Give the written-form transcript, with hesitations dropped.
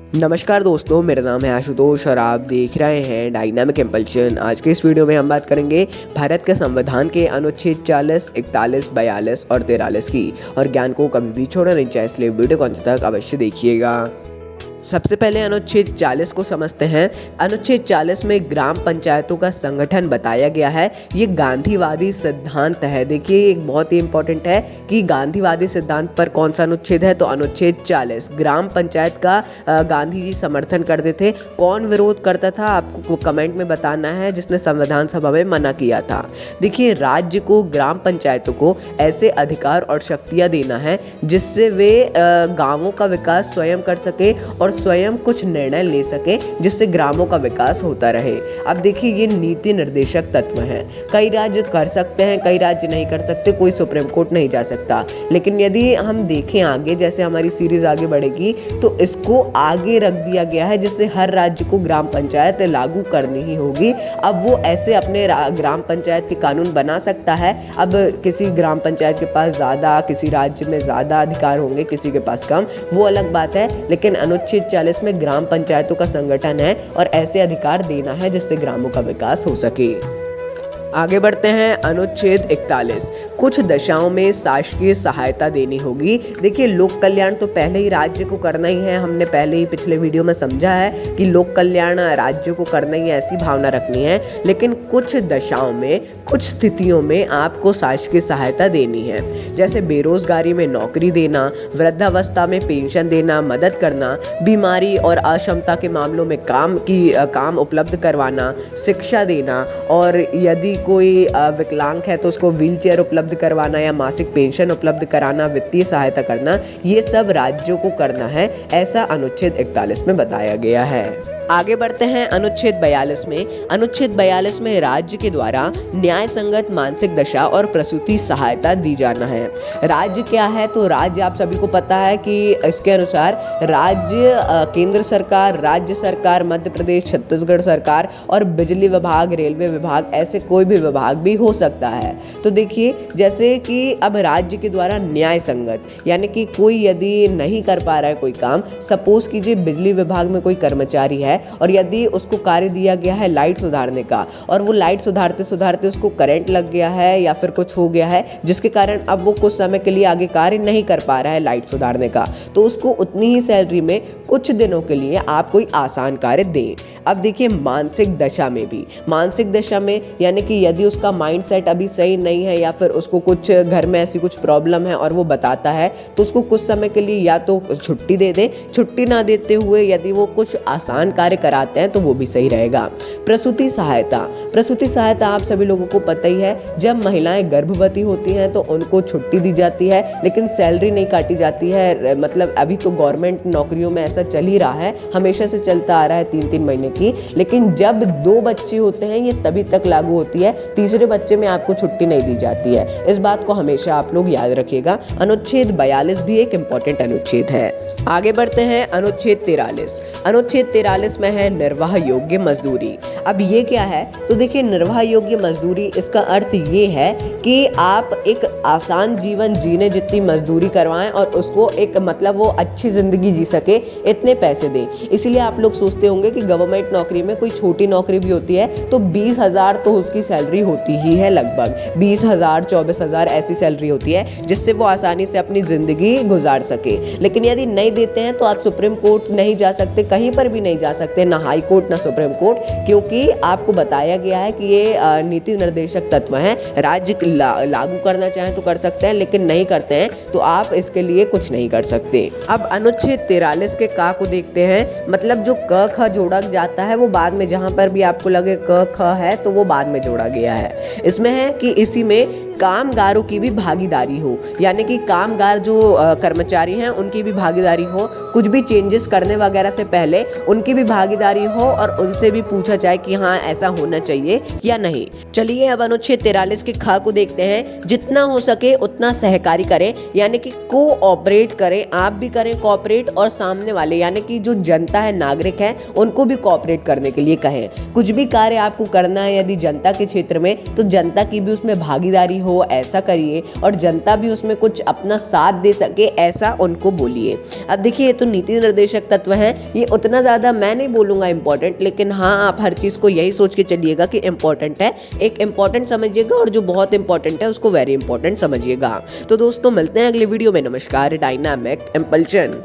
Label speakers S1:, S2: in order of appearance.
S1: नमस्कार दोस्तों, मेरा नाम है आशुतोष और आप देख रहे हैं डायनामिक इम्पल्शन। आज के इस वीडियो में हम बात करेंगे भारत के संविधान के अनुच्छेद 40, 41, 42 और 43 की। और ज्ञान को कभी भी छोड़ना नहीं चाहिए, इसलिए वीडियो को अंत तक अवश्य देखिएगा। सबसे पहले अनुच्छेद 40 को समझते हैं। अनुच्छेद 40 में ग्राम पंचायतों का संगठन बताया गया है। ये गांधीवादी सिद्धांत है। देखिए, एक बहुत ही इंपॉर्टेंट है कि गांधीवादी सिद्धांत पर कौन सा अनुच्छेद है, तो अनुच्छेद 40। ग्राम पंचायत का गांधी जी समर्थन करते थे। कौन विरोध करता था, आपको कमेंट में बताना है, जिसने संविधान सभा में मना किया था। देखिए, राज्य को, ग्राम पंचायतों को ऐसे अधिकार और शक्तियाँ देना है जिससे वे गाँवों का विकास स्वयं कर सके और स्वयं कुछ निर्णय ले सके, जिससे ग्रामों का विकास होता रहे। अब देखिए, ये नीति निर्देशक तत्व हैं। कई राज्य कर सकते हैं, कई राज्य नहीं कर सकते, कोई सुप्रीम कोर्ट नहीं जा सकता। लेकिन यदि हम देखें आगे, जैसे हमारी सीरीज आगे बढ़ेगी, तो इसको आगे रख दिया गया है, जिससे हर राज्य को ग्राम पंचायत लागू करनी ही होगी। अब वो ऐसे अपने ग्राम पंचायत के कानून बना सकता है। अब किसी ग्राम पंचायत के पास ज़्यादा, किसी राज्य में ज़्यादा अधिकार होंगे, किसी के पास कम, वो अलग बात है। लेकिन अनुच्छेद 40 में ग्राम पंचायतों का संगठन है और ऐसे अधिकार देना है जिससे ग्रामों का विकास हो सके। आगे बढ़ते हैं। अनुच्छेद 41, कुछ दशाओं में शासकीय सहायता देनी होगी। देखिए, लोक कल्याण तो पहले ही राज्य को करना ही है। हमने पहले ही पिछले वीडियो में समझा है कि लोक कल्याण राज्य को करना ही, ऐसी भावना रखनी है। लेकिन कुछ दशाओं में, कुछ स्थितियों में आपको शासकीय सहायता देनी है। जैसे बेरोजगारी में नौकरी देना, वृद्धावस्था में पेंशन देना, मदद करना, बीमारी और अक्षमता के मामलों में काम उपलब्ध करवाना, शिक्षा देना, और यदि कोई विकलांग है तो उसको व्हीलचेयर उपलब्ध करवाना या मासिक पेंशन उपलब्ध कराना, वित्तीय सहायता करना, ये सब राज्यों को करना है, ऐसा अनुच्छेद 41 में बताया गया है। आगे बढ़ते हैं अनुच्छेद 42 में। अनुच्छेद 42 में राज्य के द्वारा न्याय संगत मानसिक दशा और प्रसूति सहायता दी जाना है। राज्य क्या है, तो राज्य आप सभी को पता है कि इसके अनुसार राज्य केंद्र सरकार, राज्य सरकार, मध्य प्रदेश, छत्तीसगढ़ सरकार और बिजली विभाग, रेलवे विभाग, ऐसे कोई भी विभाग भी हो सकता है। तो देखिए, जैसे कि अब राज्य के द्वारा न्याय संगत, यानी कि कोई यदि नहीं कर पा रहा है कोई काम, सपोज कीजिए बिजली विभाग में कोई कर्मचारी है और यदि उसको कार्य दिया गया है लाइट सुधारने का, और वो लाइट सुधारते सुधारते उसको करंट लग गया है या फिर कुछ हो गया है, जिसके कारण अब वो कुछ समय के लिए आगे कार्य नहीं कर पा रहा है लाइट सुधारने का, तो उसको उतनी ही सैलरी में कुछ दिनों के लिए आप कोई आसान कार्य दें। अब देखिए, मानसिक दशा में भी, मानसिक दशा में यानी कि यदि उसका माइंड सेट अभी सही नहीं है या फिर उसको कुछ घर में ऐसी कुछ प्रॉब्लम है और वो बताता है, तो उसको कुछ समय के लिए या तो छुट्टी दे दे। छुट्टी ना देते हुए यदि वो कुछ आसान कार्य कराते हैं तो वो भी सही रहेगा। प्रसूति सहायता, प्रसूति सहायता आप सभी लोगों को पता ही है। जब महिलाएं गर्भवती होती हैं तो उनको छुट्टी दी जाती है, लेकिन सैलरी नहीं काटी जाती है। मतलब अभी तो गवर्नमेंट नौकरियों में ऐसा चल ही रहा है, हमेशा से चलता आ रहा है 3-3 महीने की। लेकिन जब 2 बच्चे होते हैं ये तभी तक लागू होती है, तीसरे बच्चे में आपको छुट्टी नहीं दी जाती है। इस बात को हमेशा आप लोग याद रखिएगा। अनुच्छेद 42 भी एक इम्पॉर्टेंट अनुच्छेद है। आगे बढ़ते हैं। अनुच्छेद 43, अनुच्छेद 43 में है निर्वाह योग्य मजदूरी। अब ये क्या है, तो देखिए, निर्वाह योग्य मजदूरी, इसका अर्थ ये है कि आप एक आसान जीवन जीने जितनी मजदूरी करवाएं और उसको एक, मतलब वो अच्छी जिंदगी जी सके, इतने पैसे दें। इसीलिए आप लोग सोचते होंगे कि गवर्नमेंट नौकरी में कोई छोटी नौकरी भी होती है तो 20,000 तो उसकी सैलरी होती ही है, लगभग 20,000, 24,000 ऐसी सैलरी होती है जिससे वो आसानी से अपनी जिंदगी गुजार सके। लेकिन यदि नहीं देते हैं तो आप सुप्रीम कोर्ट नहीं जा सकते, कहीं पर भी नहीं जा सकते, ना हाई कोर्ट ना सुप्रीम कोर्ट, क्योंकि आपको बताया गया है कि ये नीति निर्देशक तत्व हैं। राज्य लागू करना चाहें तो कर सकते हैं, लेकिन नहीं करते हैं तो आप इसके लिए कुछ नहीं कर सकते। अब अनुच्छेद 43 के का को देखते हैं। मतलब जो क ख जोड़ा जाता है वो बाद में, जहां पर भी आपको लगे क ख है तो वो बाद में जोड़ा गया है। इसमें है कि इसी में कामगारों की भी भागीदारी हो, यानी कि कामगार जो कर्मचारी हैं उनकी भी भागीदारी हो। कुछ भी चेंजेस करने वगैरह से पहले उनकी भी भागीदारी हो और उनसे भी पूछा जाए कि हाँ ऐसा होना चाहिए या नहीं। चलिए अब अनुच्छेद 43 के ख को देखते हैं। जितना हो सके उतना सहकारी करें, यानी कि कोऑपरेट करें, आप भी करें कोऑपरेट, और सामने वाले यानी कि जो जनता है, नागरिक है, उनको भी कोऑपरेट करने के लिए कहें। कुछ भी कार्य आपको करना है यदि जनता के क्षेत्र में, तो जनता की भी उसमें भागीदारी हो हो ऐसा करिए और जनता भी उसमें कुछ अपना साथ दे सके ऐसा उनको बोलिए। अब देखिए ये तो नीति निर्देशक तत्व हैं, ये उतना ज़्यादा मैं नहीं बोलूँगा इम्पोर्टेंट, लेकिन हाँ आप हर चीज़ को यही सोच के चलिएगा कि इम्पोर्टेंट है, एक इम्पोर्टेंट समझिएगा और जो बहुत इंपॉर्टेंट है उसको वेरी इंपॉर्टेंट समझिएगा। तो दोस्तों मिलते हैं अगले वीडियो में। नमस्कार। Dynamic impulsion.